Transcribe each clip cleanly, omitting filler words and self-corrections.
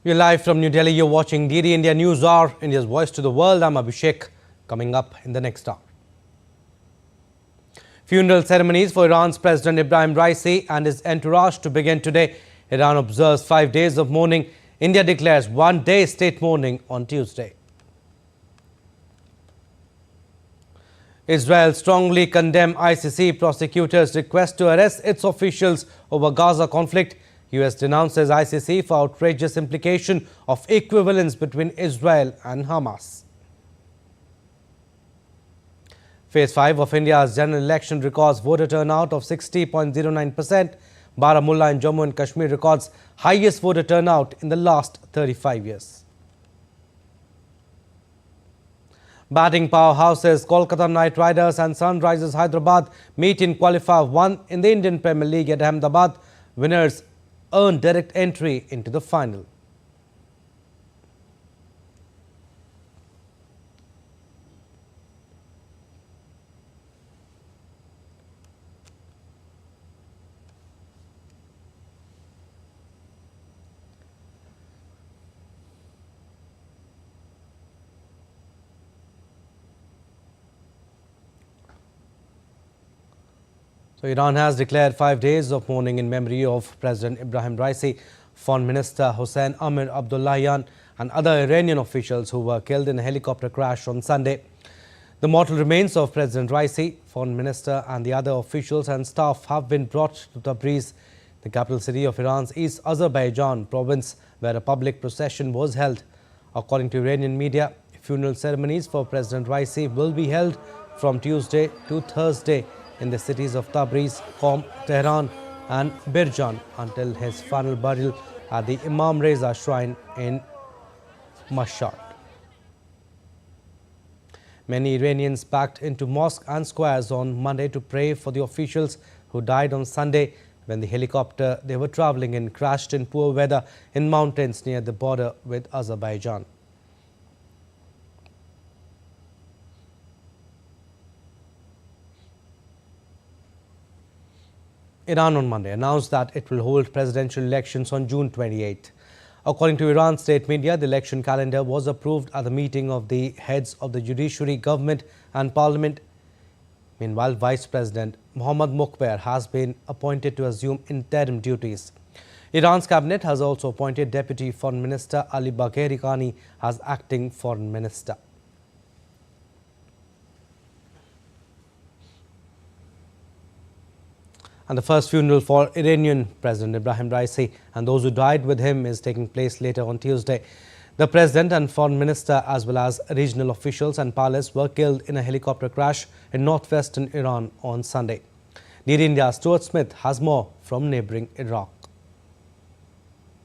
We're live from New Delhi. You're watching DD India News Hour, India's voice to the world. I'm Abhishek. Coming up in the next hour. Funeral ceremonies for Iran's President Ibrahim Raisi and his entourage to begin today. Iran observes 5 days of mourning. India declares 1 day state mourning on Tuesday. Israel strongly condemned ICC prosecutor's request to arrest its officials over Gaza conflict. US denounces ICC for outrageous implication of equivalence between Israel and Hamas. Phase 5 of India's general election records voter turnout of 60.09%. Baramulla in Jammu and Kashmir records highest voter turnout in the last 35 years. Batting powerhouses Kolkata Knight Riders and Sunrisers Hyderabad meet in Qualifier 1 in the Indian Premier League at Ahmedabad. Winners earn direct entry into the final. So Iran has declared 5 days of mourning in memory of President Ibrahim Raisi, Foreign Minister Hossein Amir Abdullahian and other Iranian officials who were killed in a helicopter crash on Sunday. The mortal remains of President Raisi, Foreign Minister and the other officials and staff have been brought to Tabriz, the capital city of Iran's East Azerbaijan province, where a public procession was held. According to Iranian media, funeral ceremonies for President Raisi will be held from Tuesday to Thursday in the cities of Tabriz, Qom, Tehran and Birjan until his final burial at the Imam Reza Shrine in Mashhad. Many Iranians packed into mosques and squares on Monday to pray for the officials who died on Sunday when the helicopter they were travelling in crashed in poor weather in mountains near the border with Azerbaijan. Iran on Monday announced that it will hold presidential elections on June 28. According to Iran state media, the election calendar was approved at the meeting of the heads of the judiciary, government and parliament. Meanwhile, Vice President Mohammad Mokhber has been appointed to assume interim duties. Iran's cabinet has also appointed Deputy Foreign Minister Ali Bagheri Kani as acting Foreign Minister. And the first funeral for Iranian President Ibrahim Raisi and those who died with him is taking place later on Tuesday. The President and Foreign Minister as well as regional officials and pilots were killed in a helicopter crash in northwestern Iran on Sunday. DD India's Stuart Smith has more from neighbouring Iraq.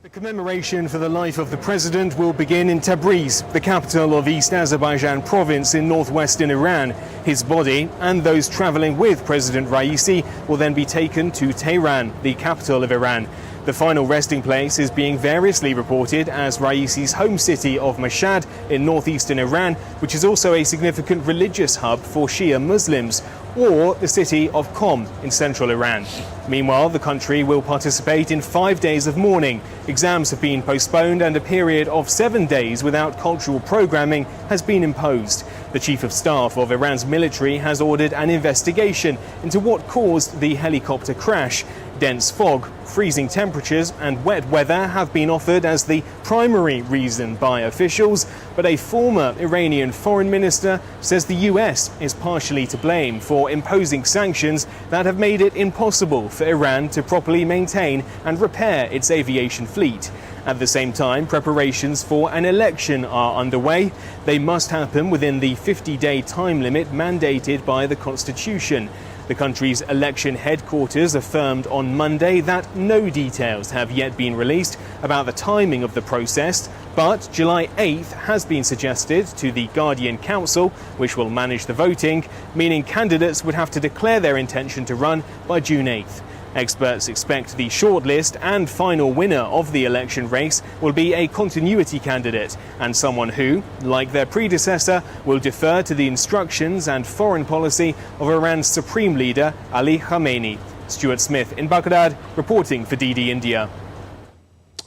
The commemoration for the life of the president will begin in Tabriz, the capital of East Azerbaijan province in northwestern Iran. His body and those travelling with President Raisi will then be taken to Tehran, the capital of Iran. The final resting place is being variously reported as Raisi's home city of Mashhad in northeastern Iran, which is also a significant religious hub for Shia Muslims, or the city of Qom in central Iran. Meanwhile, the country will participate in 5 days of mourning. Exams have been postponed and a period of 7 days without cultural programming has been imposed. The Chief of Staff of Iran's military has ordered an investigation into what caused the helicopter crash. Dense fog, freezing temperatures and wet weather have been offered as the primary reason by officials, but a former Iranian foreign minister says the US is partially to blame for imposing sanctions that have made it impossible for Iran to properly maintain and repair its aviation fleet. At the same time, preparations for an election are underway. They must happen within the 50-day time limit mandated by the Constitution. The country's election headquarters affirmed on Monday that no details have yet been released about the timing of the process, but July 8th has been suggested to the Guardian Council, which will manage the voting, meaning candidates would have to declare their intention to run by June 8th. Experts expect the shortlist and final winner of the election race will be a continuity candidate and someone who, like their predecessor, will defer to the instructions and foreign policy of Iran's supreme leader Ali Khamenei. Stuart Smith in Baghdad, reporting for DD India.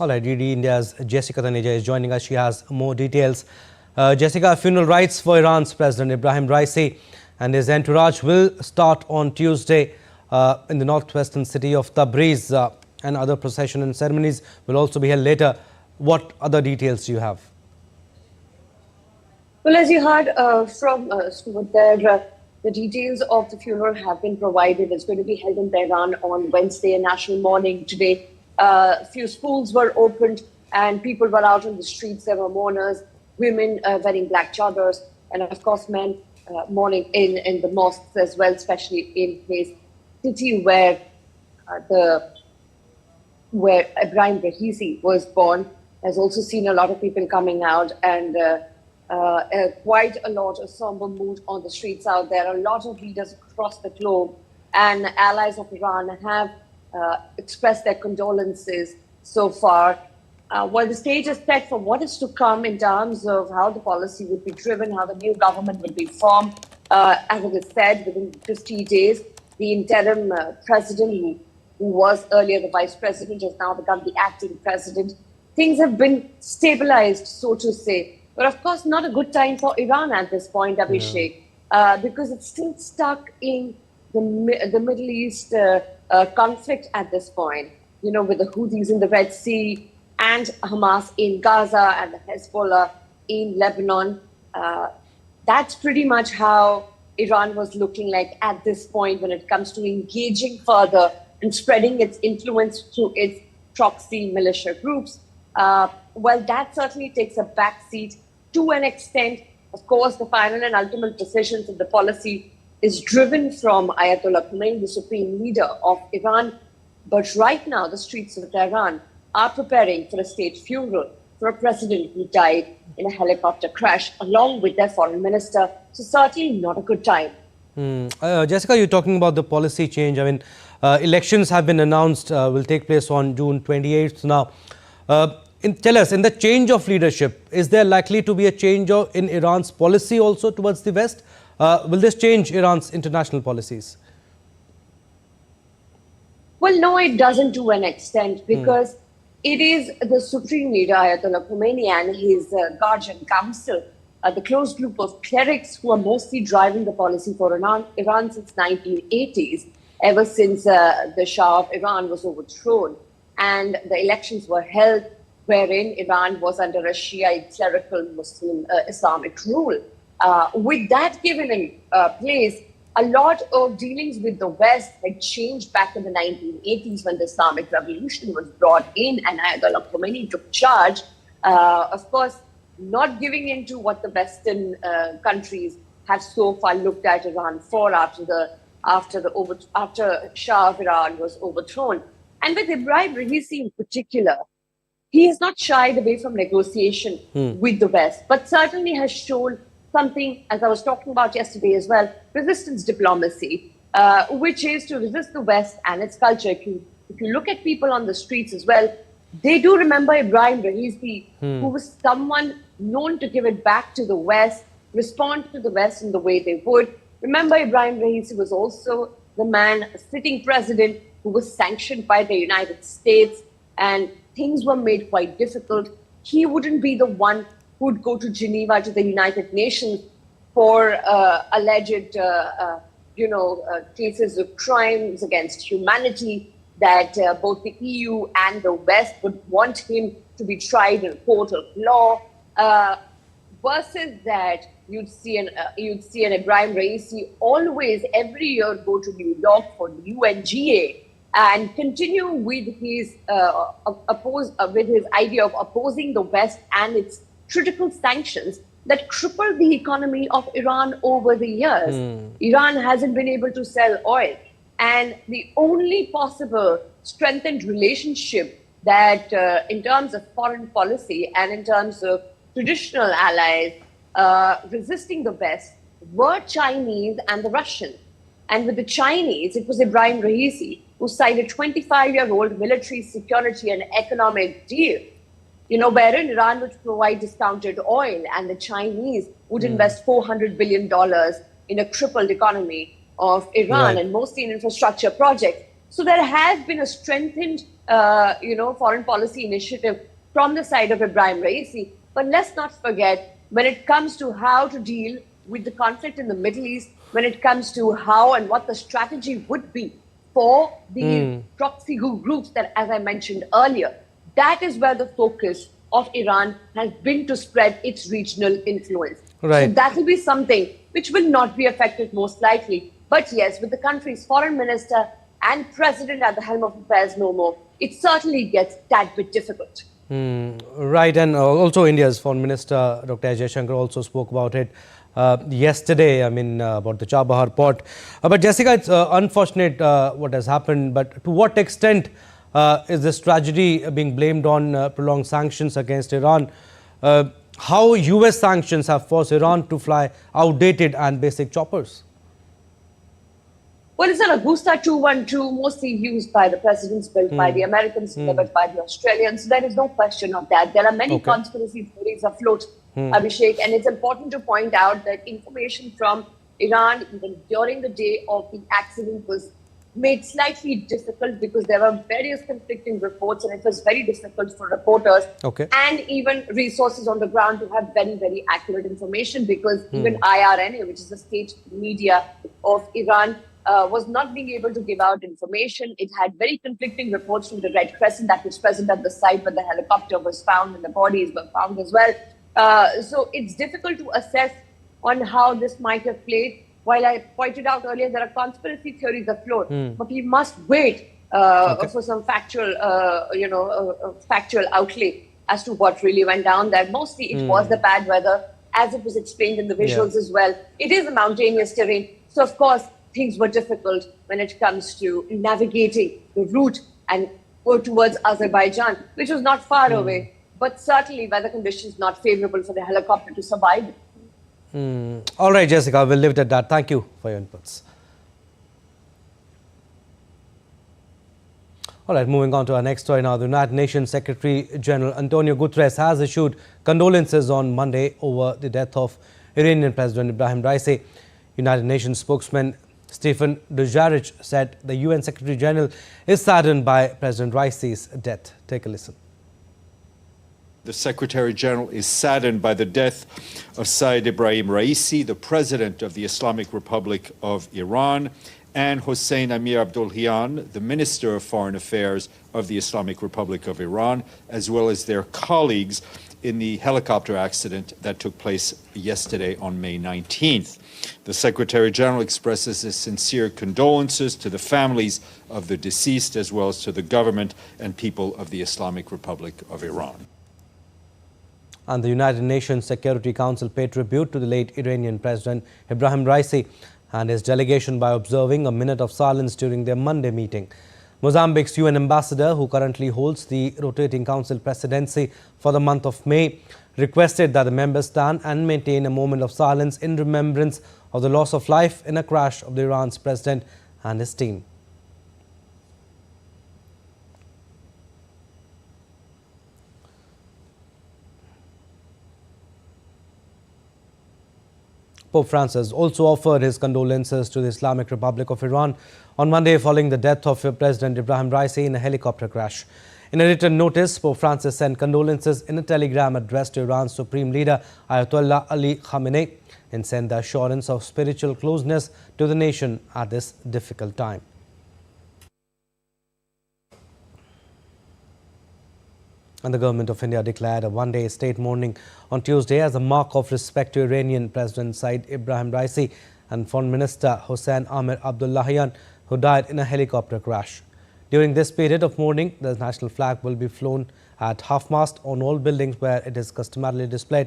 All right, DD India's Jessica Taneja is joining us. She has more details. Jessica, funeral rites for Iran's President Ibrahim Raisi and his entourage will start on Tuesday in the northwestern city of Tabriz, and other procession and ceremonies will also be held later. What other details do you have? Well, as you heard from Stuart there, the details of the funeral have been provided. It's going to be held in Tehran on Wednesday, a national mourning today. A few schools were opened and people were out on the streets. There were mourners, women wearing black chadars, and of course men mourning in the mosques as well, especially in his city where Ibrahim Raisi was born. Has also seen a lot of people coming out and quite a lot of somber mood on the streets out there. A lot of leaders across the globe and allies of Iran have expressed their condolences so far. While the stage is set for what is to come in terms of how the policy would be driven, how the new government will be formed, as it is said, within 50 days, the interim president, who was earlier the vice president, has now become the acting president. Things have been stabilized, so to say. But of course, not a good time for Iran at this point, Abhishek, because it's still stuck in the Middle East conflict at this point, you know, with the Houthis in the Red Sea and Hamas in Gaza and the Hezbollah in Lebanon. That's pretty much how Iran was looking like at this point when it comes to engaging further and spreading its influence through its proxy militia groups. Well, that certainly takes a backseat to an extent. Of course, the final and ultimate decisions of the policy is driven from Ayatollah Khomeini, the supreme leader of Iran. But right now, the streets of Tehran are preparing for a state funeral for a president who died in a helicopter crash along with their foreign minister. So certainly not a good time. Jessica, you're talking about the policy change. I mean, elections have been announced, will take place on June 28th now. Tell us, in the change of leadership, is there likely to be a change in Iran's policy also towards the West? Will this change Iran's international policies? Well, no, it doesn't to an extent, because it is the supreme leader, Ayatollah Khomeini, and his guardian council, the close group of clerics who are mostly driving the policy for Iran since 1980s, ever since the Shah of Iran was overthrown and the elections were held wherein Iran was under a Shiite clerical Muslim Islamic rule. With that given in place, a lot of dealings with the West had changed back in the 1980s when the Islamic Revolution was brought in and Ayatollah Khomeini took charge. Of course, not giving in to what the Western countries have so far looked at Iran for after Shah of Iran was overthrown. And with Ibrahim Raisi in particular, he has not shied away from negotiation with the West, but certainly has shown something, as I was talking about yesterday as well, resistance diplomacy, which is to resist the West and its culture. If you look at people on the streets as well, they do remember Ibrahim Raisi, who was someone known to give it back to the West, respond to the West in the way they would. Remember, Ibrahim Raisi was also the man, a sitting president, who was sanctioned by the United States, and things were made quite difficult. He wouldn't be the one who would go to Geneva to the United Nations for alleged, cases of crimes against humanity that both the EU and the West would want him to be tried in a court of law. Versus that, you'd see an Ibrahim Raisi always every year go to New York for the UNGA and continue with his idea of opposing the West and its critical sanctions that crippled the economy of Iran over the years. Iran hasn't been able to sell oil, and the only possible strengthened relationship that in terms of foreign policy and in terms of traditional allies resisting the West were Chinese and the Russians. And with the Chinese, it was Ibrahim Raisi who signed a 25-year-old military, security and economic deal, wherein Iran would provide discounted oil and the Chinese would invest $400 billion in a crippled economy of Iran, and mostly in infrastructure projects. So there has been a strengthened, foreign policy initiative from the side of Ibrahim Raisi. But let's not forget, when it comes to how to deal with the conflict in the Middle East, when it comes to how and what the strategy would be for the proxy groups that, as I mentioned earlier, that is where the focus of Iran has been to spread its regional influence. Right. So that will be something which will not be affected most likely. But yes, with the country's foreign minister and president at the helm of affairs no more, it certainly gets that bit difficult. Right, and also India's foreign minister, Dr. S. Jaishankar, also spoke about it yesterday, about the Chabahar port. But Jessica, it's unfortunate what has happened, but to what extent is this tragedy being blamed on prolonged sanctions against Iran? How US sanctions have forced Iran to fly outdated and basic choppers? Well, it's an Agusta 212, mostly used by the presidents, built by the Americans, delivered by the Australians. There is no question of that. There are many conspiracy theories afloat, Abhishek, and it's important to point out that information from Iran, even during the day of the accident, was made slightly difficult because there were various conflicting reports, and it was very difficult for reporters and even resources on the ground to have very, very accurate information, because even IRNA, which is the state media of Iran, was not being able to give out information. It had very conflicting reports from the Red Crescent that was present at the site where the helicopter was found and the bodies were found as well. So it's difficult to assess on how this might have played. While I pointed out earlier, there are conspiracy theories afloat, but we must wait for some factual, factual outlay as to what really went down there. Mostly it was the bad weather, as it was explained in the visuals as well. It is a mountainous terrain. So, of course, things were difficult when it comes to navigating the route and go towards Azerbaijan, which was not far away, but certainly weather conditions not favorable for the helicopter to survive. All right, Jessica, we'll leave it at that. Thank you for your inputs. All right, moving on to our next story now. The United Nations Secretary General Antonio Guterres has issued condolences on Monday over the death of Iranian President Ibrahim Raisi. United Nations spokesman Stephen Dujarric said the UN Secretary General is saddened by President Raisi's death. Take a listen. The Secretary General is saddened by the death of Saeed Ibrahim Raisi, the President of the Islamic Republic of Iran, and Hossein Amir Abdollahian, the Minister of Foreign Affairs of the Islamic Republic of Iran, as well as their colleagues in the helicopter accident that took place yesterday on May 19th. The Secretary General expresses his sincere condolences to the families of the deceased, as well as to the government and people of the Islamic Republic of Iran. And the United Nations Security Council paid tribute to the late Iranian President Ibrahim Raisi and his delegation by observing a minute of silence during their Monday meeting. Mozambique's UN ambassador, who currently holds the rotating council presidency for the month of May, requested that the members stand and maintain a moment of silence in remembrance of the loss of life in a crash of the Iran's president and his team. Pope Francis also offered his condolences to the Islamic Republic of Iran on Monday following the death of President Ibrahim Raisi in a helicopter crash. In a written notice, Pope Francis sent condolences in a telegram addressed to Iran's Supreme Leader Ayatollah Ali Khamenei and sent the assurance of spiritual closeness to the nation at this difficult time. And the government of India declared a one-day state mourning on Tuesday as a mark of respect to Iranian President Saeed Ibrahim Raisi and Foreign Minister Hossein Amir Abdollahian, who died in a helicopter crash. During this period of mourning, the national flag will be flown at half-mast on all buildings where it is customarily displayed.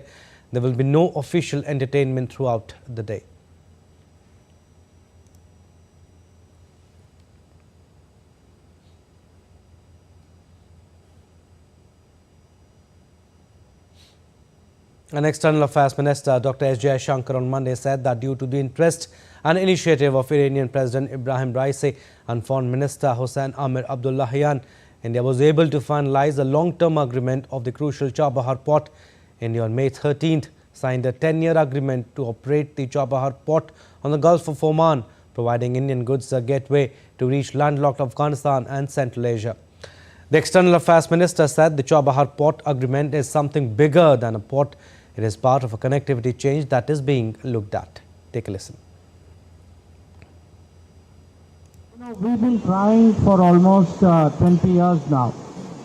There will be no official entertainment throughout the day. An External Affairs Minister, Dr. S. Jaishankar, on Monday said that due to the interest and initiative of Iranian President Ibrahim Raisi and Foreign Minister Hossein Amir Abdollahian, India was able to finalize a long-term agreement of the crucial Chabahar port. India on May 13th signed a 10-year agreement to operate the Chabahar port on the Gulf of Oman, providing Indian goods a gateway to reach landlocked Afghanistan and Central Asia. The External Affairs Minister said the Chabahar port agreement is something bigger than a port. It is part of a connectivity change that is being looked at. Take a listen. We've been trying for almost 20 years now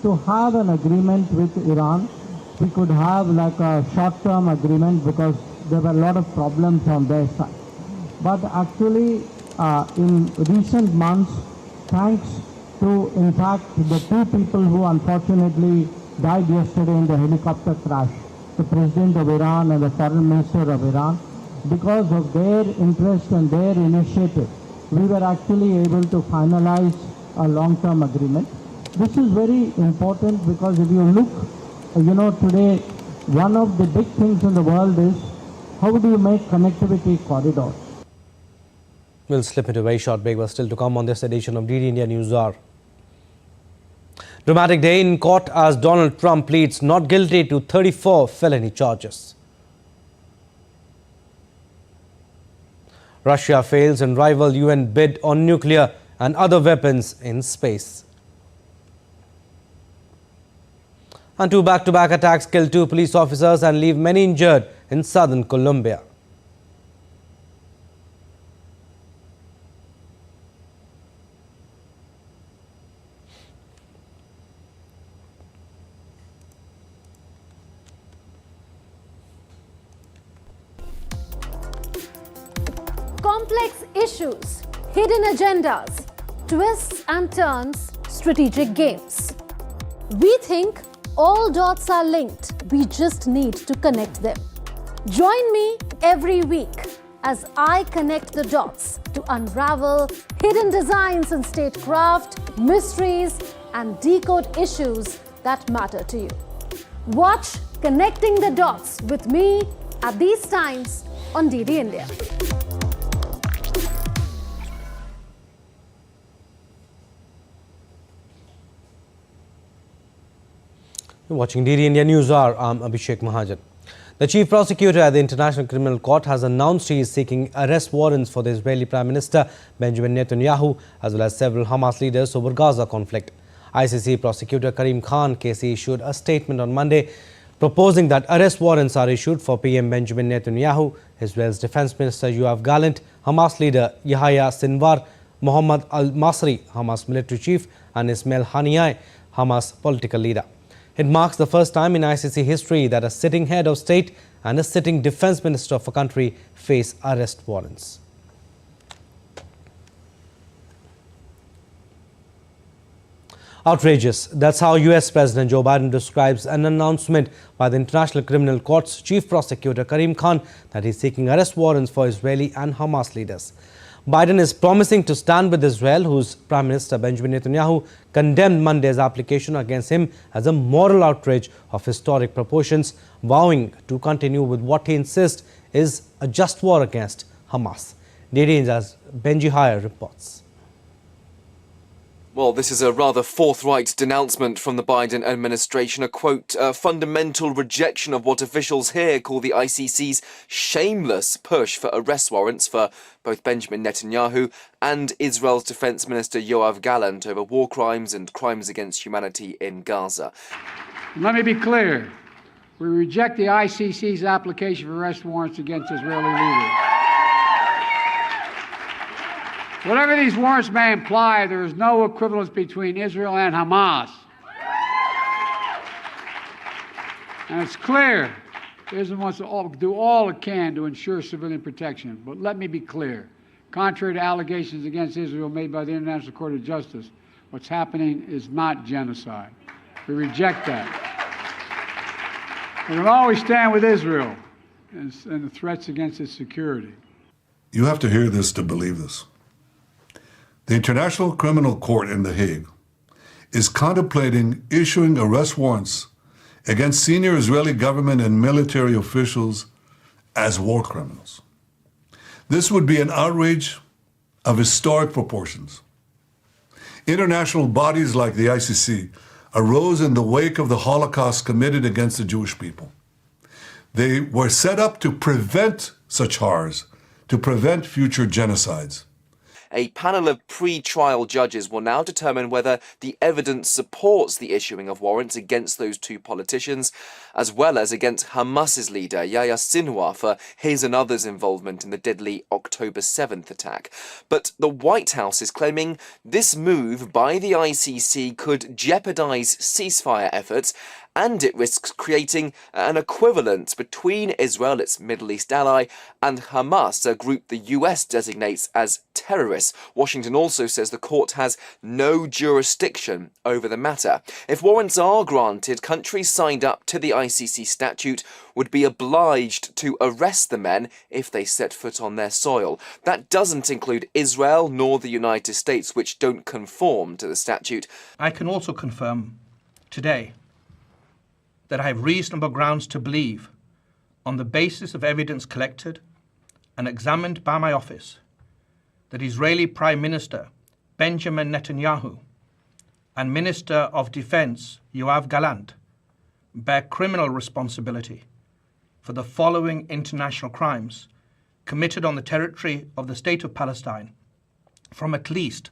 to have an agreement with Iran. We could have like a short-term agreement because there were a lot of problems on their side. But actually, in recent months, thanks to, in fact, the two people who unfortunately died yesterday in the helicopter crash, the President of Iran and the Foreign Minister of Iran, because of their interest and their initiative, we were actually able to finalize a long-term agreement. This is very important because if you look, today, one of the big things in the world is how do you make connectivity corridors? We'll slip into a very short break, but still to come on this edition of DD India News Hour. Dramatic day in court as Donald Trump pleads not guilty to 34 felony charges. Russia fails in rival UN bid on nuclear and other weapons in space. And two back-to-back attacks killed 2 police officers and leave many injured in southern Colombia. Complex issues, hidden agendas, twists and turns, strategic games. We think all dots are linked. We just need to connect them. Join me every week as I connect the dots to unravel hidden designs in statecraft, mysteries, and decode issues that matter to you. Watch Connecting the Dots with me at these times on DD India. You're watching DD India News Hour. I'm Abhishek Mahajan. The Chief Prosecutor at the International Criminal Court has announced he is seeking arrest warrants for the Israeli Prime Minister Benjamin Netanyahu as well as several Hamas leaders over Gaza conflict. ICC Prosecutor Karim Khan KC issued a statement on Monday proposing that arrest warrants are issued for PM Benjamin Netanyahu, Israel's Defense Minister Yoav Gallant, Hamas leader Yahya Sinwar, Mohammad al-Masri, Hamas military chief, and Ismail Haniyeh, Hamas political leader. It marks the first time in ICC history that a sitting head of state and a sitting defense minister of a country face arrest warrants. Outrageous. That's how US President Joe Biden describes an announcement by the International Criminal Court's Chief Prosecutor Karim Khan that he's seeking arrest warrants for Israeli and Hamas leaders. Biden is promising to stand with Israel, whose Prime Minister Benjamin Netanyahu condemned Monday's application against him as a moral outrage of historic proportions, vowing to continue with what he insists is a just war against Hamas. DD India's Benji Hire reports. Well, this is a rather forthright denouncement from the Biden administration, a quote, fundamental rejection of what officials here call the ICC's shameless push for arrest warrants for both Benjamin Netanyahu and Israel's Defense Minister Yoav Gallant over war crimes and crimes against humanity in Gaza. Let me be clear. We reject the ICC's application for arrest warrants against Israeli leaders. Whatever these warrants may imply, there is no equivalence between Israel and Hamas. And it's clear Israel wants to do all it can to ensure civilian protection. But let me be clear. Contrary to allegations against Israel made by the International Court of Justice, what's happening is not genocide. We reject that. We will always stand with Israel and the threats against its security. You have to hear this to believe this. The International Criminal Court in The Hague is contemplating issuing arrest warrants against senior Israeli government and military officials as war criminals. This would be an outrage of historic proportions. International bodies like the ICC arose in the wake of the Holocaust committed against the Jewish people. They were set up to prevent such horrors, to prevent future genocides. A panel of pre-trial judges will now determine whether the evidence supports the issuing of warrants against those two politicians, as well as against Hamas's leader Yahya Sinwar for his and others' involvement in the deadly October 7th attack. But the White House is claiming this move by the ICC could jeopardize ceasefire efforts, and it risks creating an equivalent between Israel, its Middle East ally, and Hamas, a group the US designates as terrorists. Washington also says the court has no jurisdiction over the matter. If warrants are granted, countries signed up to the ICC statute would be obliged to arrest the men if they set foot on their soil. That doesn't include Israel nor the United States, which don't conform to the statute. I can also confirm today that I have reasonable grounds to believe, on the basis of evidence collected and examined by my office, that Israeli Prime Minister Benjamin Netanyahu and Minister of Defense Yoav Gallant bear criminal responsibility for the following international crimes committed on the territory of the State of Palestine from at least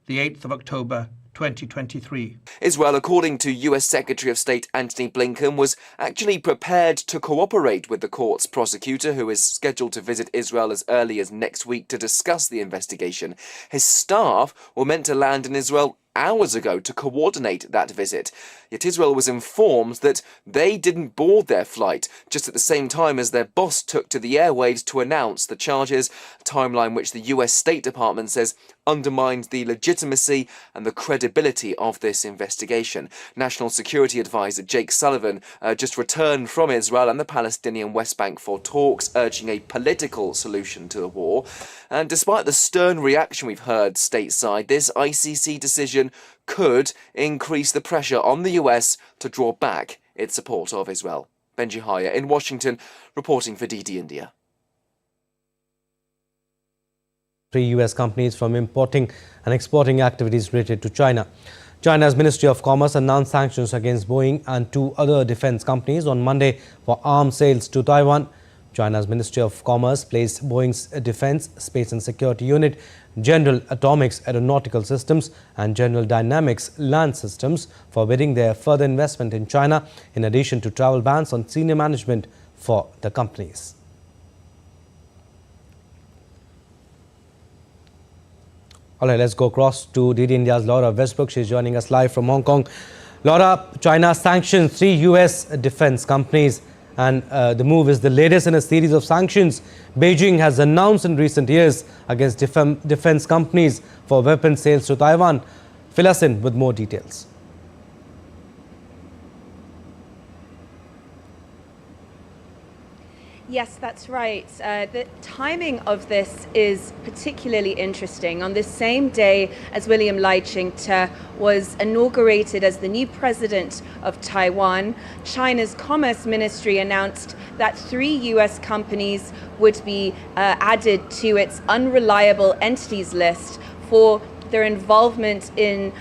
the 8th of October 2023. Israel, according to US Secretary of State Antony Blinken, was actually prepared to cooperate with the court's prosecutor, who is scheduled to visit Israel as early as next week to discuss the investigation. His staff were meant to land in Israel hours ago to coordinate that visit. Yet Israel was informed that they didn't board their flight just at the same time as their boss took to the airwaves to announce the charges, a timeline which the US State Department says undermined the legitimacy and the credibility of this investigation. National Security Advisor Jake Sullivan just returned from Israel and the Palestinian West Bank for talks, urging a political solution to the war. And despite the stern reaction we've heard stateside, this ICC decision could increase the pressure on the US to draw back its support of Israel. Benji Haya in Washington, reporting for DD India. 3 US companies from importing and exporting activities related to China. China's Ministry of Commerce announced sanctions against Boeing and 2 other defense companies on Monday for arms sales to Taiwan. China's Ministry of Commerce placed Boeing's Defense, Space and Security Unit, General Atomics Aeronautical Systems and General Dynamics Land Systems forbidding their further investment in China, in addition to travel bans on senior management for the companies. All right, let's go across to DD India's Laura Westbrook. She's joining us live from Hong Kong. Laura, China sanctions 3 US defense companies, and the move is the latest in a series of sanctions Beijing has announced in recent years against defense companies for weapons sales to Taiwan. Fill us in with more details. Yes, that's right. The timing of this is particularly interesting. On this same day as William Lai Ching-te was inaugurated as the new president of Taiwan, China's Commerce Ministry announced that 3 US companies would be added to its unreliable entities list for their involvement in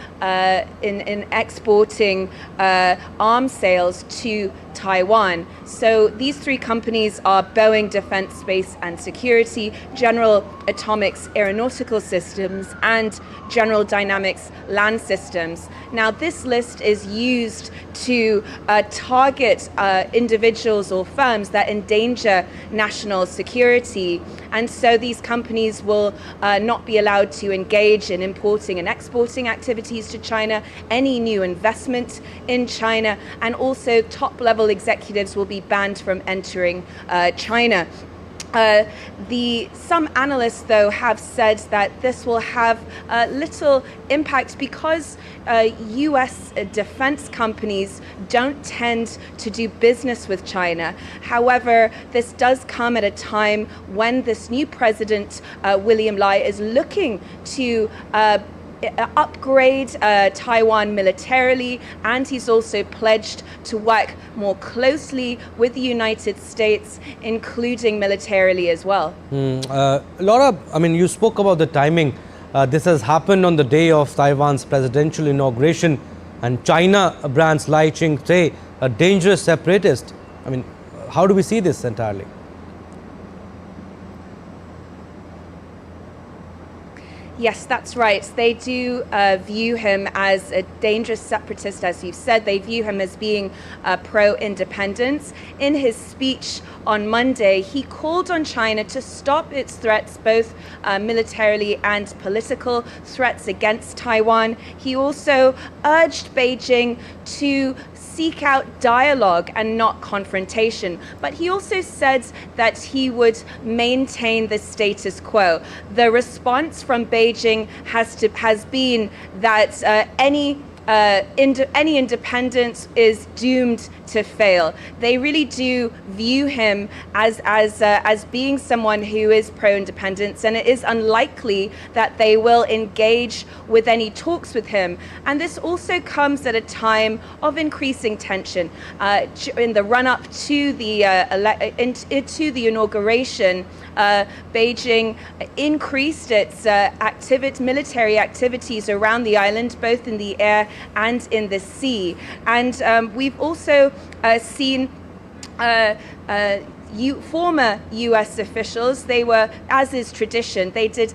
exporting arms sales to Taiwan. So these 3 companies are Boeing Defense, Space and Security, General Atomics Aeronautical Systems and General Dynamics Land Systems. Now this list is used to target individuals or firms that endanger national security, and so these companies will not be allowed to engage in importing and exporting activities to China, any new investment in China, and also top-level executives will be banned from entering China. Some analysts, though, have said that this will have little impact because US defense companies don't tend to do business with China. However, this does come at a time when this new president, William Lai, is looking to upgrade Taiwan militarily, and he's also pledged to work more closely with the United States, including militarily as well. Laura, I mean, you spoke about the timing. This has happened on the day of Taiwan's presidential inauguration, and China brands Lai Ching-te a dangerous separatist. I mean, how do we see this entirely? Yes, that's right. They do view him as a dangerous separatist, as you've said. They view him as being pro-independence. In his speech on Monday, he called on China to stop its threats, both militarily and political threats against Taiwan. He also urged Beijing to seek out dialogue and not confrontation. But he also said that he would maintain the status quo. The response from Beijing has been that any independence is doomed to fail. They really do view him as being someone who is pro-independence, and it is unlikely that they will engage with any talks with him. And this also comes at a time of increasing tension. In the run-up to the inauguration, Beijing increased its military activities around the island, both in the air and in the sea. And we've also seen former U.S. officials. They were, as is tradition, they did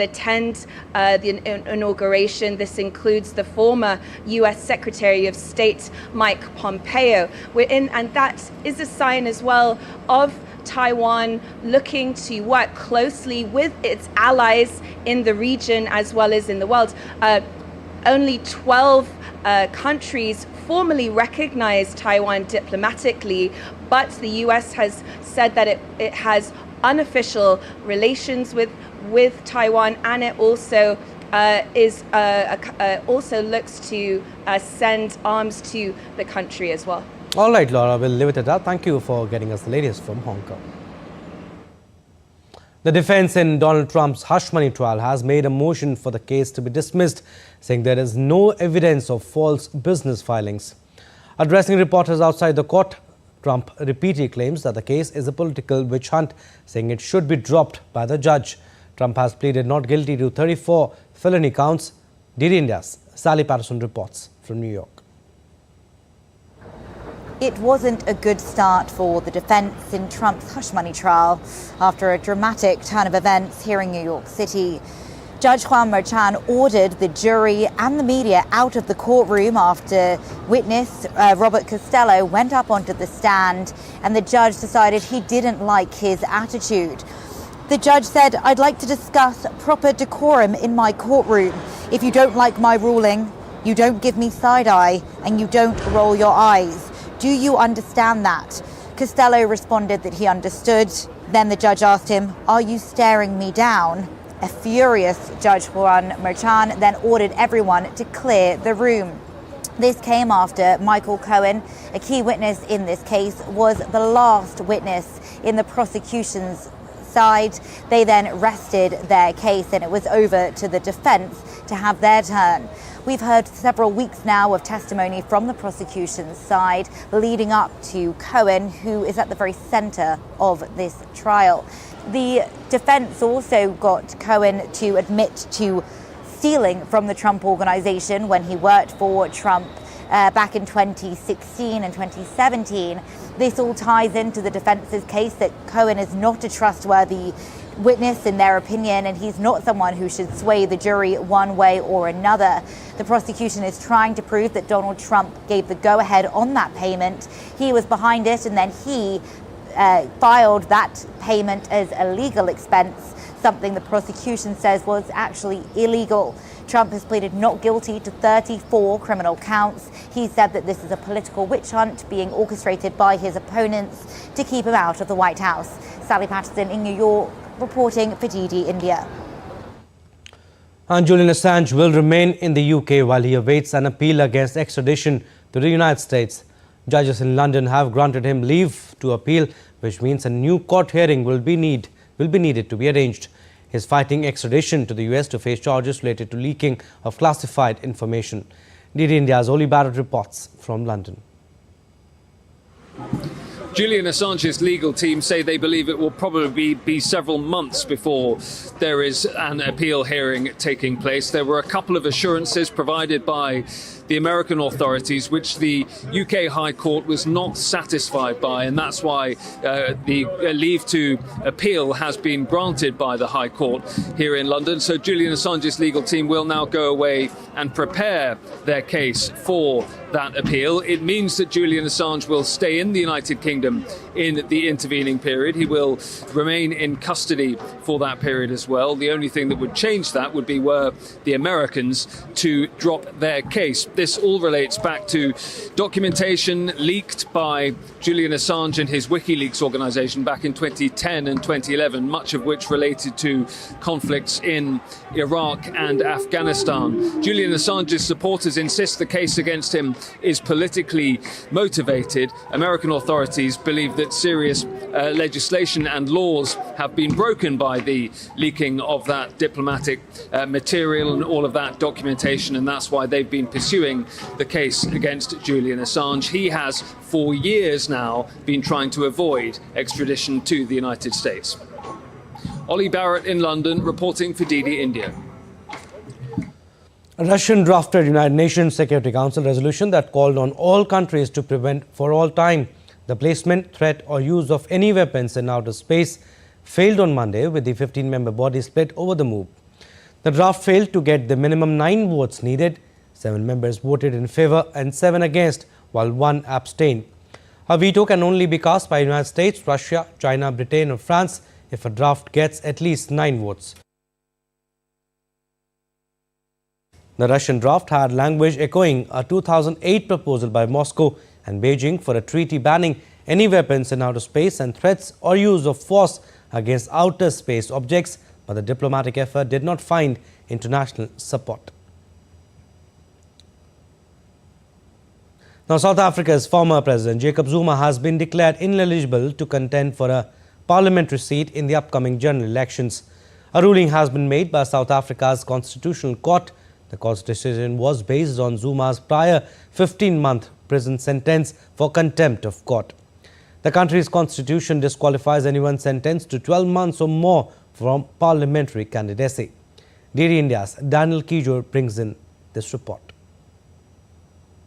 attend the inauguration. This includes the former U.S. Secretary of State, Mike Pompeo. And that is a sign as well of Taiwan looking to work closely with its allies in the region as well as in the world. Only 12 countries formally recognize Taiwan diplomatically, but the U.S. has said that it has unofficial relations with Taiwan, and it also also looks to send arms to the country as well. All right, Laura, we'll leave it at that. Thank you for getting us the latest from Hong Kong. The defense in Donald Trump's hush money trial has made a motion for the case to be dismissed, saying there is no evidence of false business filings. Addressing reporters outside the court, Trump repeatedly claims that the case is a political witch hunt, saying it should be dropped by the judge. Trump has pleaded not guilty to 34 felony counts. DD India's Sally Patterson reports from New York. It wasn't a good start for the defense in Trump's hush money trial after a dramatic turn of events here in New York City. Judge Juan Merchan ordered the jury and the media out of the courtroom after witness Robert Costello went up onto the stand, and the judge decided he didn't like his attitude. The judge said, "I'd like to discuss proper decorum in my courtroom. If you don't like my ruling, you don't give me side eye and you don't roll your eyes. Do you understand that?" Costello responded that he understood. Then the judge asked him, "Are you staring me down?" A furious Judge Juan Merchan then ordered everyone to clear the room. This came after Michael Cohen, a key witness in this case, was the last witness in the prosecution's side. They then rested their case, and it was over to the defense to have their turn. We've heard several weeks now of testimony from the prosecution's side leading up to Cohen, who is at the very center of this trial. The defense also got Cohen to admit to stealing from the Trump organization when he worked for Trump back in 2016 and 2017. This all ties into the defense's case that Cohen is not a trustworthy witness in their opinion, and he's not someone who should sway the jury one way or another. The prosecution is trying to prove that Donald Trump gave the go-ahead on that payment. He was behind it, and then he filed that payment as a legal expense, something the prosecution says was actually illegal. Trump has pleaded not guilty to 34 criminal counts. He said that this is a political witch hunt being orchestrated by his opponents to keep him out of the White House. Sally Patterson in New York, reporting for DD India. And Julian Assange will remain in the UK while he awaits an appeal against extradition to the United States. Judges in London have granted him leave to appeal, which means a new court hearing will be needed to be arranged. He is fighting extradition to the US to face charges related to leaking of classified information. DD India's Oli Barrett reports from London. Julian Assange's legal team say they believe it will probably be several months before there is an appeal hearing taking place. There were a couple of assurances provided by the American authorities, which the UK High Court was not satisfied by, and that's why the leave to appeal has been granted by the High Court here in London. So Julian Assange's legal team will now go away and prepare their case for that appeal. It means that Julian Assange will stay in the United Kingdom in the intervening period. He will remain in custody for that period as well. The only thing that would change that would be were the Americans to drop their case. This all relates back to documentation leaked by Julian Assange and his WikiLeaks organization back in 2010 and 2011, much of which related to conflicts in Iraq and Afghanistan. Julian Assange's supporters insist the case against him is politically motivated. American authorities believe that serious legislation and laws have been broken by the leaking of that diplomatic material and all of that documentation, and that's why they've been pursuing the case against Julian Assange. He has, for years now, been trying to avoid extradition to the United States. Ollie Barrett in London, reporting for DD India. A Russian drafted United Nations Security Council resolution that called on all countries to prevent for all time the placement, threat or use of any weapons in outer space failed on Monday, with the 15-member body split over the move. The draft failed to get the minimum 9 votes needed. 7 members voted in favour and 7 against, while 1 abstained. A veto can only be cast by the United States, Russia, China, Britain or France if a draft gets at least 9 votes. The Russian draft had language echoing a 2008 proposal by Moscow and Beijing for a treaty banning any weapons in outer space and threats or use of force against outer space objects, but the diplomatic effort did not find international support. Now, South Africa's former President Jacob Zuma has been declared ineligible to contend for a parliamentary seat in the upcoming general elections. A ruling has been made by South Africa's Constitutional Court. The court's decision was based on Zuma's prior 15-month prison sentence for contempt of court. The country's constitution disqualifies anyone sentenced to 12 months or more from parliamentary candidacy. DD India's Daniel Kijo brings in this report.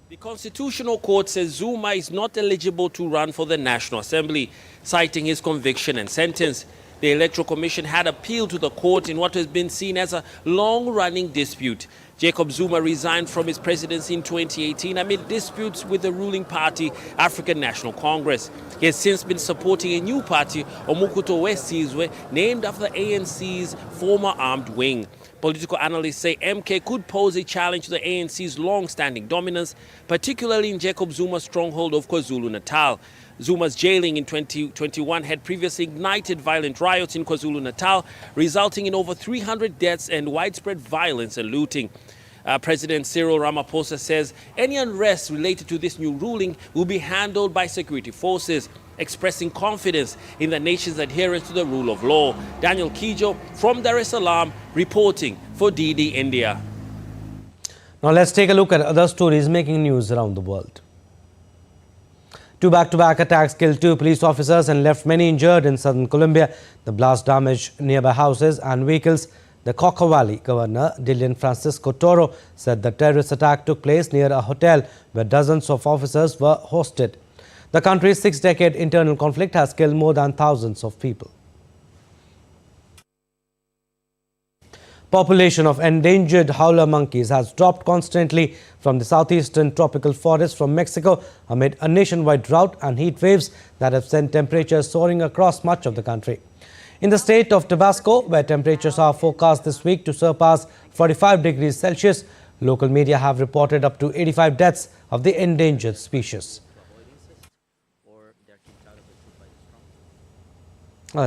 The Constitutional Court says Zuma is not eligible to run for the National Assembly, citing his conviction and sentence. The Electoral Commission had appealed to the court in what has been seen as a long-running dispute. Jacob Zuma resigned from his presidency in 2018 amid disputes with the ruling party, African National Congress. He has since been supporting a new party, Umukhonto weSizwe, named after the ANC's former armed wing. Political analysts say MK could pose a challenge to the ANC's long-standing dominance, particularly in Jacob Zuma's stronghold of KwaZulu-Natal. Zuma's jailing in 2021 had previously ignited violent riots in KwaZulu-Natal, resulting in over 300 deaths and widespread violence and looting. President Cyril Ramaphosa says any unrest related to this new ruling will be handled by security forces, expressing confidence in the nation's adherence to the rule of law. Daniel Kijo from Dar es Salaam, reporting for DD India. Now let's take a look at other stories making news around the world. 2 back-to-back attacks killed 2 police officers and left many injured in southern Colombia. The blast damaged nearby houses and vehicles. The Cauca Valley Governor, Dilian Francisco Toro, said the terrorist attack took place near a hotel where dozens of officers were hosted. The country's 6-decade internal conflict has killed more than thousands of people. Population of endangered howler monkeys has dropped constantly from the southeastern tropical forest from Mexico amid a nationwide drought and heat waves that have sent temperatures soaring across much of the country. In the state of Tabasco, where temperatures are forecast this week to surpass 45 degrees Celsius, local media have reported up to 85 deaths of the endangered species.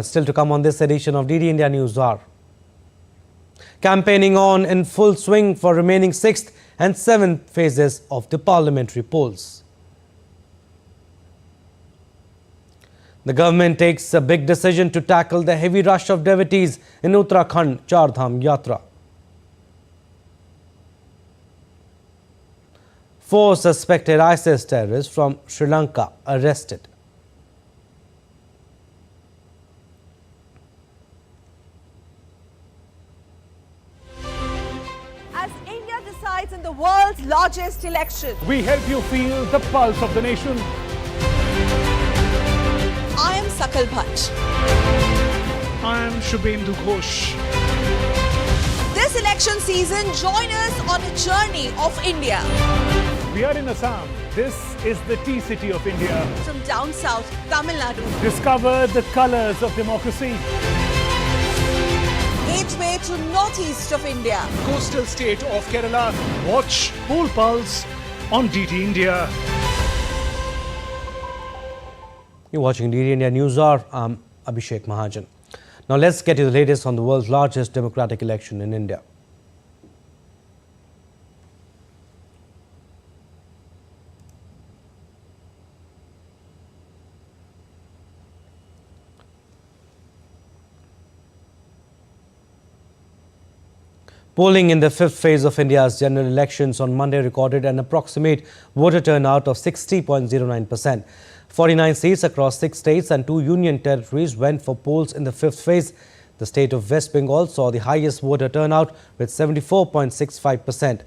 Still to come on this edition of DD India News Hour. Campaigning on in full swing for remaining 6th and 7th phases of the parliamentary polls. The government takes a big decision to tackle the heavy rush of devotees in Uttarakhand Char Dham Yatra. 4 suspected ISIS terrorists from Sri Lanka arrested. largest election. We help you feel the pulse of the nation. I am Sakal Bhatt. I am Shubhendu Ghosh. This election season, join us on a journey of India. We are in Assam. This is the tea city of India. From down south, Tamil Nadu. Discover the colors of democracy. Gateway to northeast of India. Coastal state of Kerala. Watch Poll Pulse on DT India. You're watching DT India News Hour. I'm Abhishek Mahajan. Now let's get you the latest on the world's largest democratic election in India. Polling in the fifth phase of India's general elections on Monday recorded an approximate voter turnout of 60.09%. 49 seats across 6 states and 2 union territories went for polls in the fifth phase. The state of West Bengal saw the highest voter turnout with 74.65%.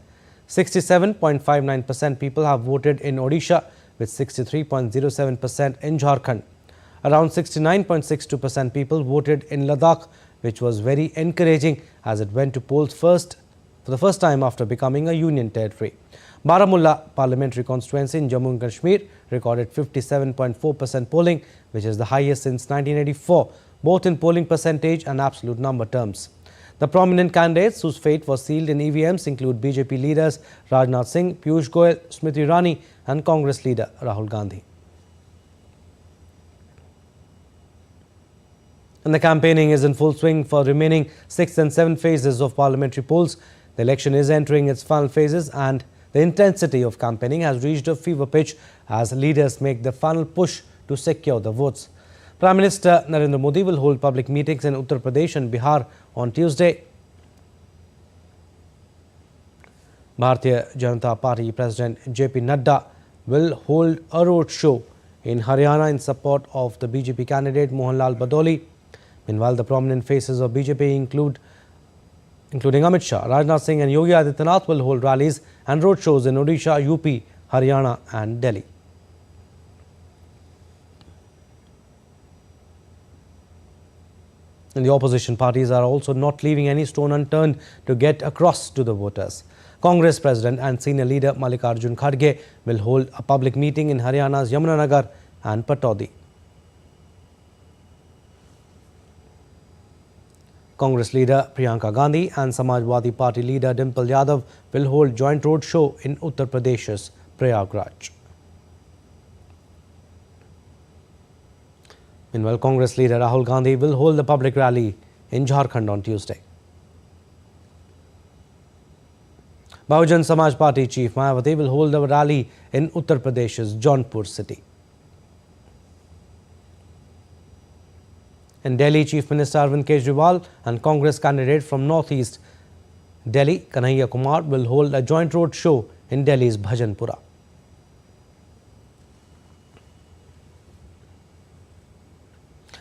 67.59% people have voted in Odisha with 63.07% in Jharkhand. Around 69.62% people voted in Ladakh, which was very encouraging as it went to polls for the first time after becoming a union territory. Baramulla parliamentary constituency in Jammu and Kashmir recorded 57.4% polling, which is the highest since 1984, both in polling percentage and absolute number terms. The prominent candidates whose fate was sealed in EVMs include BJP leaders Rajnath Singh, Piyush Goyal, Smriti Irani and Congress leader Rahul Gandhi. And the campaigning is in full swing for remaining 6th and 7th phases of parliamentary polls. The election is entering its final phases and the intensity of campaigning has reached a fever pitch as leaders make the final push to secure the votes. Prime Minister Narendra Modi will hold public meetings in Uttar Pradesh and Bihar on Tuesday. Bharatiya Janata Party President JP Nadda will hold a roadshow in Haryana in support of the BJP candidate Mohanlal Badoli. Meanwhile, the prominent faces of BJP including Amit Shah, Rajnath Singh and Yogi Adityanath will hold rallies and roadshows in Odisha, UP, Haryana and Delhi. And the opposition parties are also not leaving any stone unturned to get across to the voters. Congress President and senior leader Mallikarjun Kharge will hold a public meeting in Haryana's Yamunanagar and Pataudi. Congress leader Priyanka Gandhi and Samajwadi Party leader Dimple Yadav will hold joint roadshow in Uttar Pradesh's Prayagraj. Meanwhile, Congress leader Rahul Gandhi will hold a public rally in Jharkhand on Tuesday. Bahujan Samaj Party chief Mayawati will hold a rally in Uttar Pradesh's Jaunpur city. In Delhi, Chief Minister Arvind Kejriwal and Congress candidate from Northeast Delhi, Kanhaiya Kumar, will hold a joint road show in Delhi's Bhajanpura.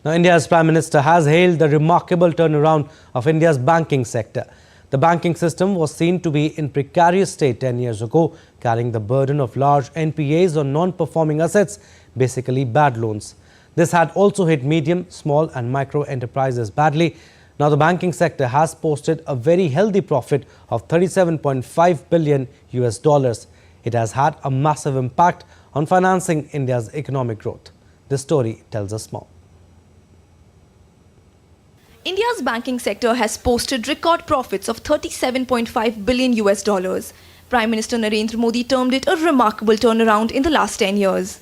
Now, India's Prime Minister has hailed the remarkable turnaround of India's banking sector. The banking system was seen to be in precarious state 10 years ago, carrying the burden of large NPAs on non-performing assets, basically bad loans. This had also hit medium, small and micro enterprises badly. Now the banking sector has posted a very healthy profit of $37.5 billion US. It has had a massive impact on financing India's economic growth. This story tells us more. India's banking sector has posted record profits of $37.5 billion US. Prime Minister Narendra Modi termed it a remarkable turnaround in the last 10 years.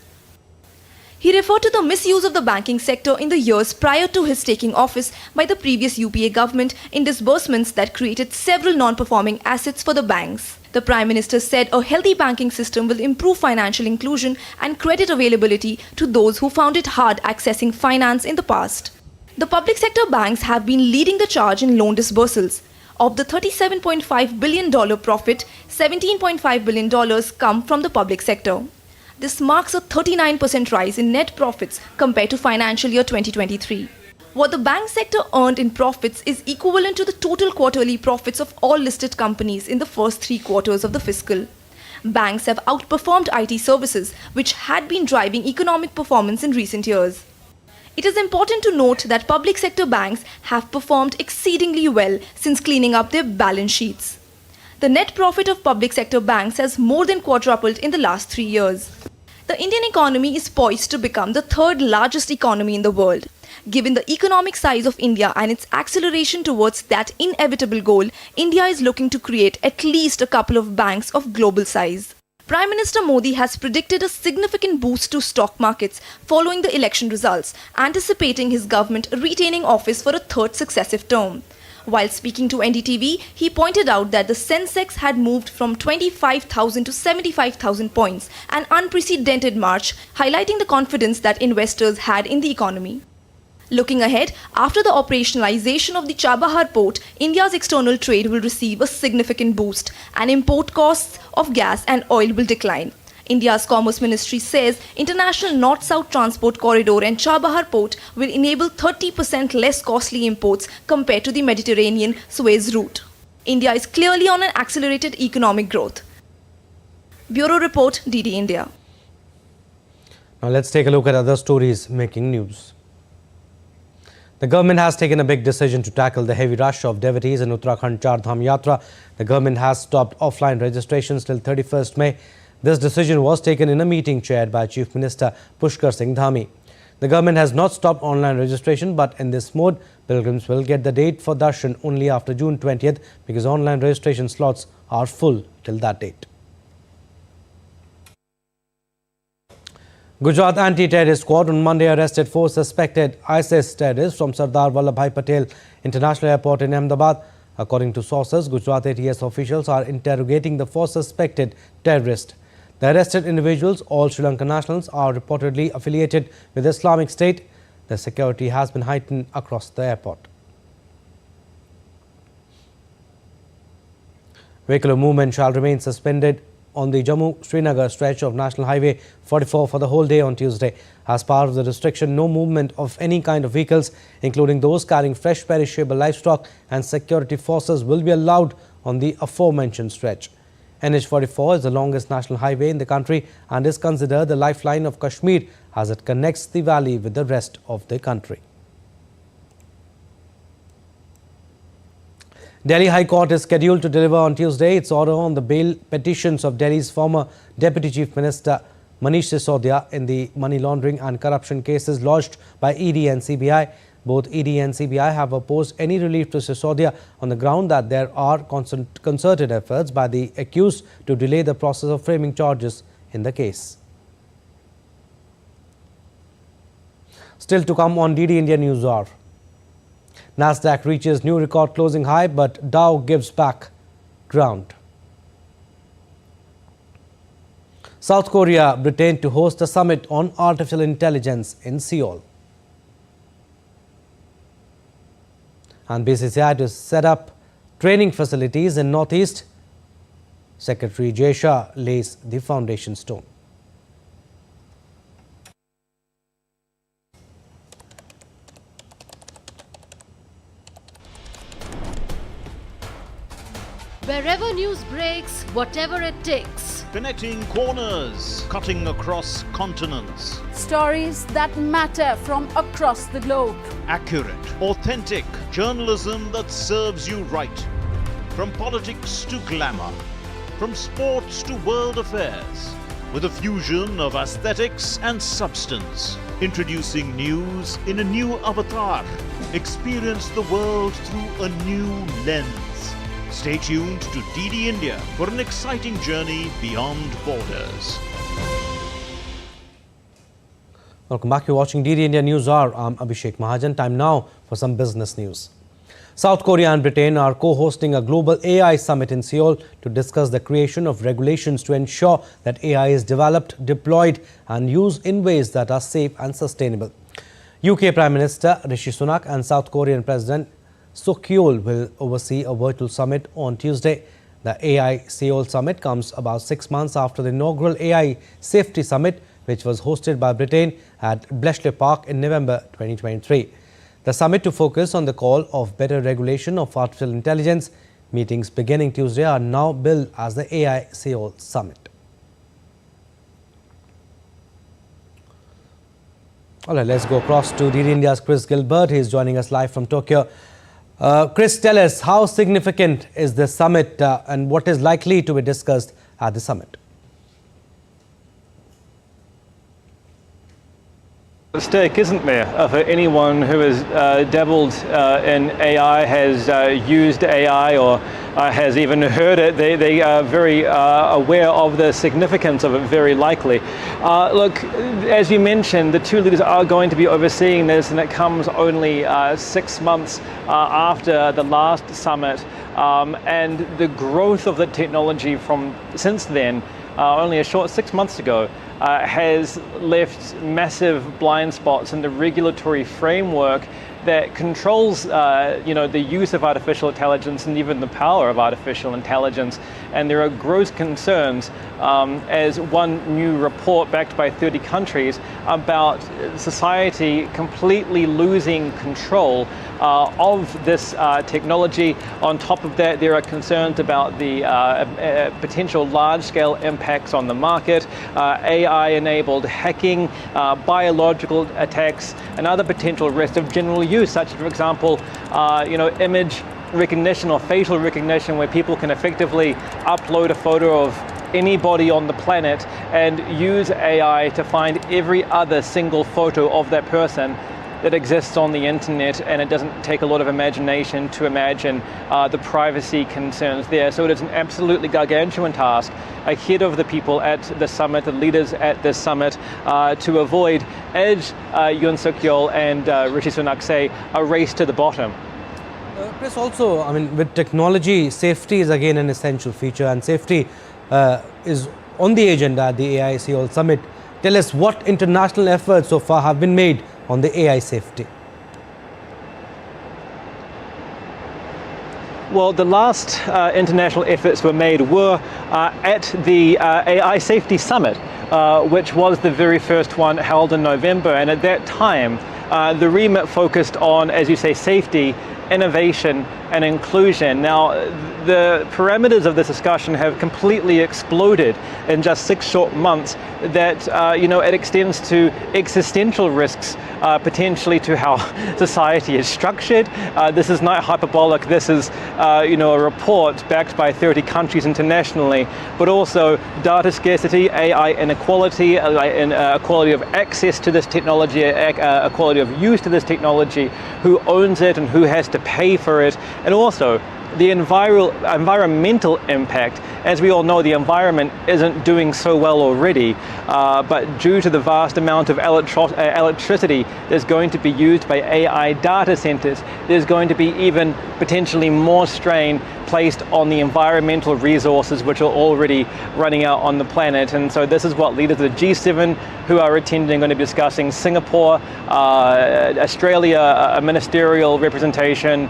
He referred to the misuse of the banking sector in the years prior to his taking office by the previous UPA government in disbursements that created several non-performing assets for the banks. The Prime Minister said a healthy banking system will improve financial inclusion and credit availability to those who found it hard accessing finance in the past. The public sector banks have been leading the charge in loan disbursals. Of the $37.5 billion profit, $17.5 billion come from the public sector. This marks a 39% rise in net profits compared to financial year 2023. What the bank sector earned in profits is equivalent to the total quarterly profits of all listed companies in the first 3 quarters of the fiscal. Banks have outperformed IT services, which had been driving economic performance in recent years. It is important to note that public sector banks have performed exceedingly well since cleaning up their balance sheets. The net profit of public sector banks has more than quadrupled in the last 3 years. The Indian economy is poised to become the third largest economy in the world. Given the economic size of India and its acceleration towards that inevitable goal, India is looking to create at least a couple of banks of global size. Prime Minister Modi has predicted a significant boost to stock markets following the election results, anticipating his government retaining office for a third successive term. While speaking to NDTV, he pointed out that the Sensex had moved from 25,000 to 75,000 points, an unprecedented march, highlighting the confidence that investors had in the economy. Looking ahead, after the operationalization of the Chabahar port, India's external trade will receive a significant boost, and import costs of gas and oil will decline. India's Commerce Ministry says international north-south transport corridor and Chabahar port will enable 30% less costly imports compared to the Mediterranean Suez route. India is clearly on an accelerated economic growth. Bureau Report, DD India. Now let's take a look at other stories making news. The government has taken a big decision to tackle the heavy rush of devotees in Uttarakhand Char Dham Yatra. The government has stopped offline registrations till 31st May. This decision was taken in a meeting chaired by Chief Minister Pushkar Singh Dhami. The government has not stopped online registration, but in this mode, pilgrims will get the date for darshan only after June 20th because online registration slots are full till that date. Gujarat Anti-Terrorist Squad on Monday arrested 4 suspected ISIS terrorists from Sardar Vallabhbhai Patel International Airport in Ahmedabad. According to sources, Gujarat ATS officials are interrogating the 4 suspected terrorists. The arrested individuals, all Sri Lankan nationals, are reportedly affiliated with Islamic State. The security has been heightened across the airport. Vehicular movement shall remain suspended on the Jammu-Srinagar stretch of National Highway 44 for the whole day on Tuesday. As part of the restriction, no movement of any kind of vehicles, including those carrying fresh perishable livestock, and security forces will be allowed on the aforementioned stretch. NH44 is the longest national highway in the country and is considered the lifeline of Kashmir as it connects the valley with the rest of the country. Delhi High Court is scheduled to deliver on Tuesday its order on the bail petitions of Delhi's former Deputy Chief Minister Manish Sisodia in the money laundering and corruption cases lodged by ED and CBI. Both ED and CBI have opposed any relief to Sisodia on the ground that there are concerted efforts by the accused to delay the process of framing charges in the case. Still to come on DD India News Hour. Nasdaq reaches new record closing high, but Dow gives back ground. South Korea pretend to host a summit on artificial intelligence in Seoul. And BCCI to set up training facilities in Northeast. Secretary Jay Shah lays the foundation stone. Wherever news breaks, whatever it takes. Connecting corners, cutting across continents. Stories that matter from across the globe. Accurate, authentic journalism that serves you right. From politics to glamour, from sports to world affairs, with a fusion of aesthetics and substance. Introducing news in a new avatar. Experience the world through a new lens. Stay tuned to DD India for an exciting journey beyond borders. Welcome back. You're watching DD India News Hour. I'm Abhishek Mahajan. Time now for some business news. South Korea and Britain are co-hosting a global AI summit in Seoul to discuss the creation of regulations to ensure that AI is developed, deployed and used in ways that are safe and sustainable. UK Prime Minister Rishi Sunak and South Korean President Suk-yeol will oversee a virtual summit on Tuesday. The AI Seoul summit comes about 6 months after the inaugural AI Safety Summit, which was hosted by Britain at Bletchley Park in November 2023. The summit to focus on the call of better regulation of artificial intelligence. Meetings beginning Tuesday are now billed as the AI Seoul Summit. All right, let's go across to DD India's Chris Gilbert. He is joining us live from Tokyo. Chris, tell us, how significant is this summit and what is likely to be discussed at the summit? At stake, isn't there, for anyone who has dabbled in AI, has used AI or has even heard it. They are very aware of the significance of it, very likely. Look, as you mentioned, the two leaders are going to be overseeing this, and it comes only 6 months after the last summit, and the growth of the technology from since then, only a short 6 months ago, has left massive blind spots in the regulatory framework that controls, the use of artificial intelligence and even the power of artificial intelligence. And there are gross concerns, as one new report backed by 30 countries, about society completely losing control of this technology. On top of that, there are concerns about the potential large-scale impacts on the market, AI-enabled hacking, biological attacks, and other potential risks of general use, such as, for example, image recognition or facial recognition, where people can effectively upload a photo of anybody on the planet and use AI to find every other single photo of that person that exists on the internet, and it doesn't take a lot of imagination to imagine the privacy concerns there. So it is an absolutely gargantuan task ahead of the people at the summit, the leaders at this summit, to avoid, as Yoon Suk-yeol and Rishi Sunak say, a race to the bottom. Chris, also, with technology, safety is again an essential feature, and safety is on the agenda at the AICL summit. Tell us what international efforts so far have been made on the AI safety. Well, the last international efforts were made were at the AI Safety Summit, which was the very first one held in November. And at that time, the remit focused on, as you say, safety, innovation, and inclusion. Now, the parameters of this discussion have completely exploded in just 6 short months. That it extends to existential risks, potentially to how society is structured. This is not hyperbolic. This is a report backed by 30 countries internationally, but also data scarcity, AI inequality, equality of access to this technology, equality of use to this technology, who owns it and who has to pay for it, and also the environmental impact. As we all know, the environment isn't doing so well already, but due to the vast amount of electricity that's going to be used by AI data centers, there's going to be even potentially more strain placed on the environmental resources which are already running out on the planet. And so this is what leaders of the G7 who are attending are going to be discussing. Singapore, Australia, a ministerial representation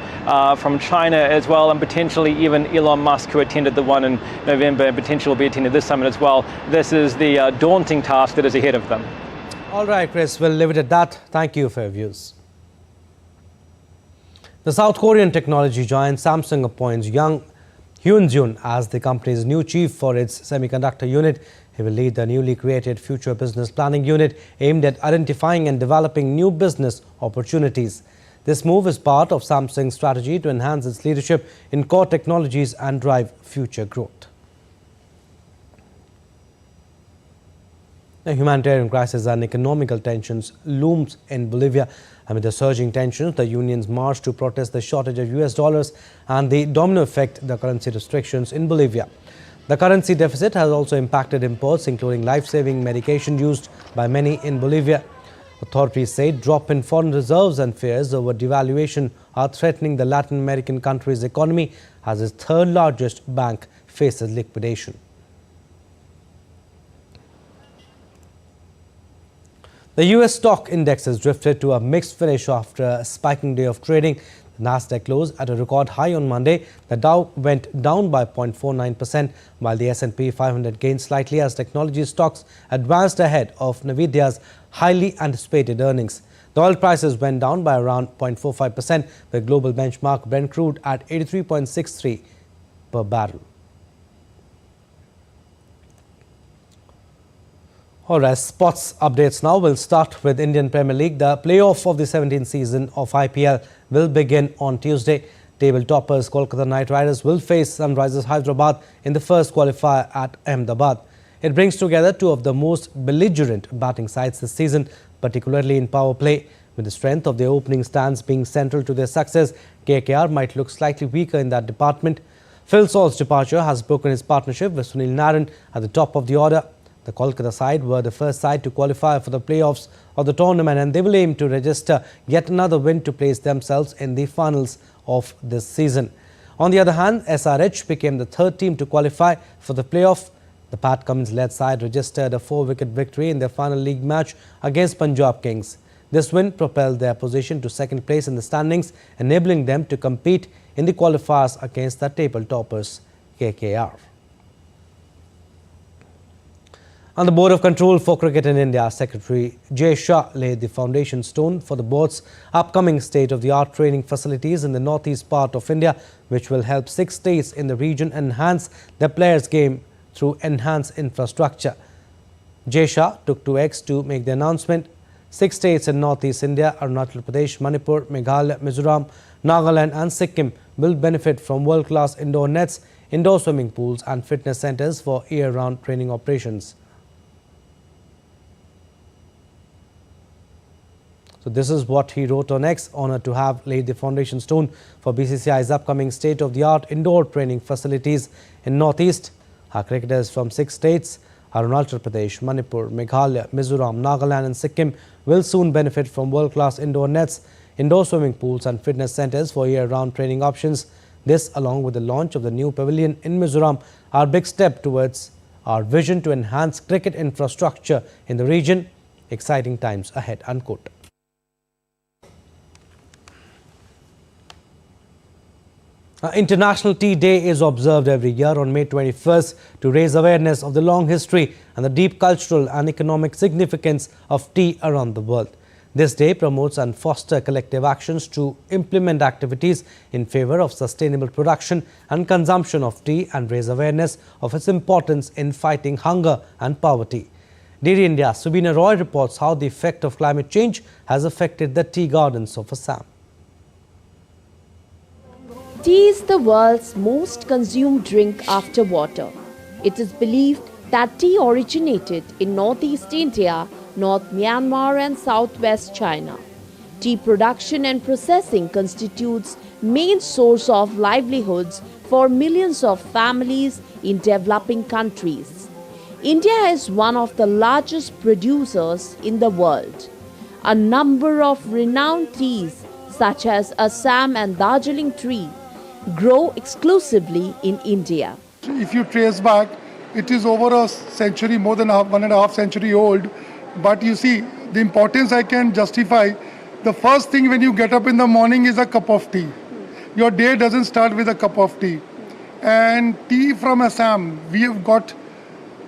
from China as well, and potentially even Elon Musk, who attended the one in November and potentially will be attending this summit as well. This is the daunting task that is ahead of them. All right, Chris, we'll leave it at that. Thank you for your views. The South Korean technology giant Samsung appoints young Hyun Jun as the company's new chief for its semiconductor unit. He will lead the newly created Future Business Planning Unit aimed at identifying and developing new business opportunities. This move is part of Samsung's strategy to enhance its leadership in core technologies and drive future growth. The humanitarian crisis and economical tensions looms in Bolivia. Amid the surging tensions, the unions marched to protest the shortage of US dollars and the domino effect the currency restrictions in Bolivia. The currency deficit has also impacted imports, including life-saving medication used by many in Bolivia. Authorities say drop in foreign reserves and fears over devaluation are threatening the Latin American country's economy as its third largest bank faces liquidation. The US stock index has drifted to a mixed finish after a spiking day of trading. The Nasdaq closed at a record high on Monday. The Dow went down by 0.49%, while the S&P 500 gained slightly as technology stocks advanced ahead of Nvidia's highly anticipated earnings. The oil prices went down by around 0.45%, with global benchmark Brent crude at 83.63 per barrel. All right, sports updates now. We'll start with Indian Premier League. The playoff of the 17th season of IPL will begin on Tuesday. Table toppers Kolkata Knight Riders will face Sunrisers Hyderabad in the first qualifier at Ahmedabad. It brings together two of the most belligerent batting sides this season, particularly in power play. With the strength of their opening stance being central to their success, KKR might look slightly weaker in that department. Phil Saw's departure has broken his partnership with Sunil Narine at the top of the order. The Kolkata side were the first side to qualify for the playoffs of the tournament, and they will aim to register yet another win to place themselves in the finals of this season. On the other hand, SRH became the third team to qualify for the playoff. The Pat Cummins-led side registered a 4-wicket victory in their final league match against Punjab Kings. This win propelled their position to second place in the standings, enabling them to compete in the qualifiers against the table toppers, KKR. On the Board of Control for Cricket in India, Secretary Jay Shah laid the foundation stone for the board's upcoming state-of-the-art training facilities in the northeast part of India, which will help 6 states in the region enhance their players' game through enhanced infrastructure. Jay Shah took to X to make the announcement. 6 states in northeast India, Arunachal Pradesh, Manipur, Meghalaya, Mizoram, Nagaland and Sikkim will benefit from world-class indoor nets, indoor swimming pools and fitness centers for year-round training operations. So this is what he wrote on X. Honoured to have laid the foundation stone for BCCI's upcoming state-of-the-art indoor training facilities in Northeast. Our cricketers from 6 states, Arunachal Pradesh, Manipur, Meghalaya, Mizoram, Nagaland and Sikkim will soon benefit from world-class indoor nets, indoor swimming pools and fitness centres for year-round training options. This, along with the launch of the new pavilion in Mizoram, are a big step towards our vision to enhance cricket infrastructure in the region. Exciting times ahead, unquote. International Tea Day is observed every year on May 21st to raise awareness of the long history and the deep cultural and economic significance of tea around the world. This day promotes and fosters collective actions to implement activities in favour of sustainable production and consumption of tea and raise awareness of its importance in fighting hunger and poverty. DD India's Subina Roy reports how the effect of climate change has affected the tea gardens of Assam. Tea is the world's most consumed drink after water. It is believed that tea originated in northeast India, North Myanmar and southwest China. Tea production and processing constitutes main source of livelihoods for millions of families in developing countries. India is one of the largest producers in the world. A number of renowned teas such as Assam and Darjeeling tea grow exclusively in India. If you trace back, it is over a century, more than 1.5 century old. But you see, the importance I can justify. The first thing when you get up in the morning is a cup of tea. Your day doesn't start with a cup of tea. And tea from Assam, we have got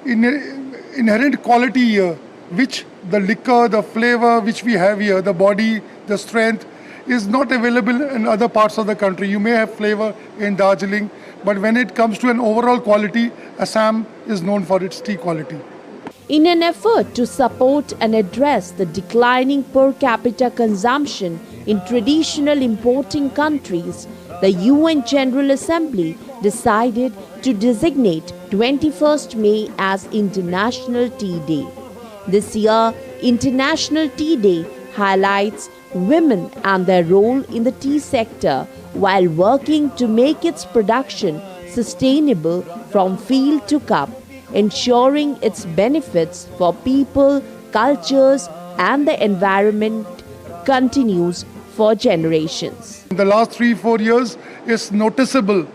inherent quality here, which the liquor, the flavor which we have here, the body, the strength, is not available in other parts of the country. You may have flavor in Darjeeling, but when it comes to an overall quality, Assam is known for its tea quality. In an effort to support and address the declining per capita consumption in traditional importing countries, the UN General Assembly decided to designate 21st May as International Tea Day. This year, International Tea Day highlights women and their role in the tea sector while working to make its production sustainable from field to cup, ensuring its benefits for people, cultures and the environment continues for generations. In the last 3-4 years is noticeable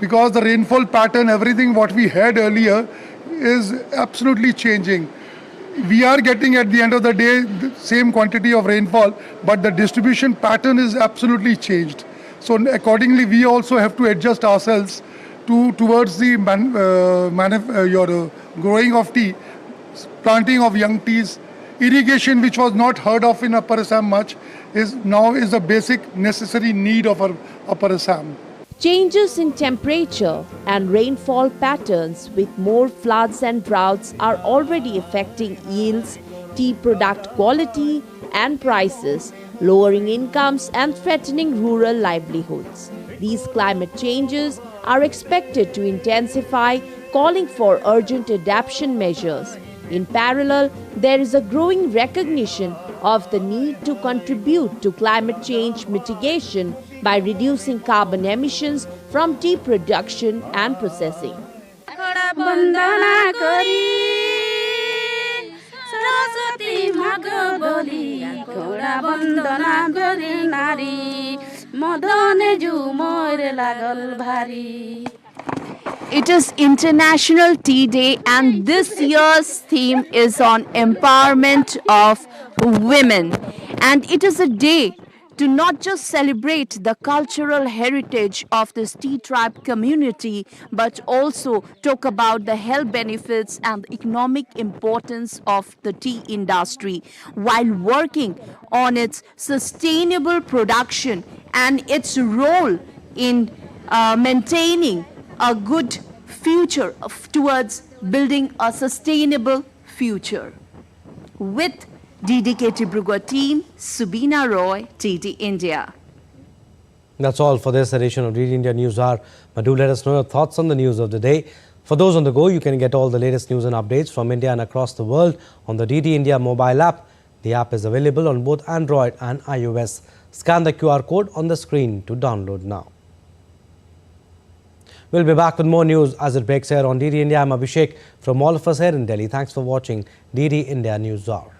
because the rainfall pattern, everything what we had earlier is absolutely changing. We are getting at the end of the day the same quantity of rainfall, but the distribution pattern is absolutely changed. So accordingly, we also have to adjust ourselves towards the growing of tea, planting of young teas, irrigation, which was not heard of in Upper Assam much, is a basic necessary need of our Upper Assam. Changes in temperature and rainfall patterns with more floods and droughts are already affecting yields, tea product quality and prices, lowering incomes and threatening rural livelihoods. These climate changes are expected to intensify, calling for urgent adaptation measures. In parallel, there is a growing recognition of the need to contribute to climate change mitigation by reducing carbon emissions from tea production and processing. It is International Tea Day, and this year's theme is on empowerment of women. And it is a day to not just celebrate the cultural heritage of this tea tribe community, but also talk about the health benefits and economic importance of the tea industry while working on its sustainable production and its role in maintaining a good future towards building a sustainable future. With DDKT Brugua team, Subina Roy, TT India. That's all for this edition of DD India News Hour. But do let us know your thoughts on the news of the day. For those on the go, you can get all the latest news and updates from India and across the world on the DD India mobile app. The app is available on both Android and iOS. Scan the QR code on the screen to download now. We'll be back with more news as it breaks here on DD India. I'm Abhishek from all of us here in Delhi. Thanks for watching DD India News Hour.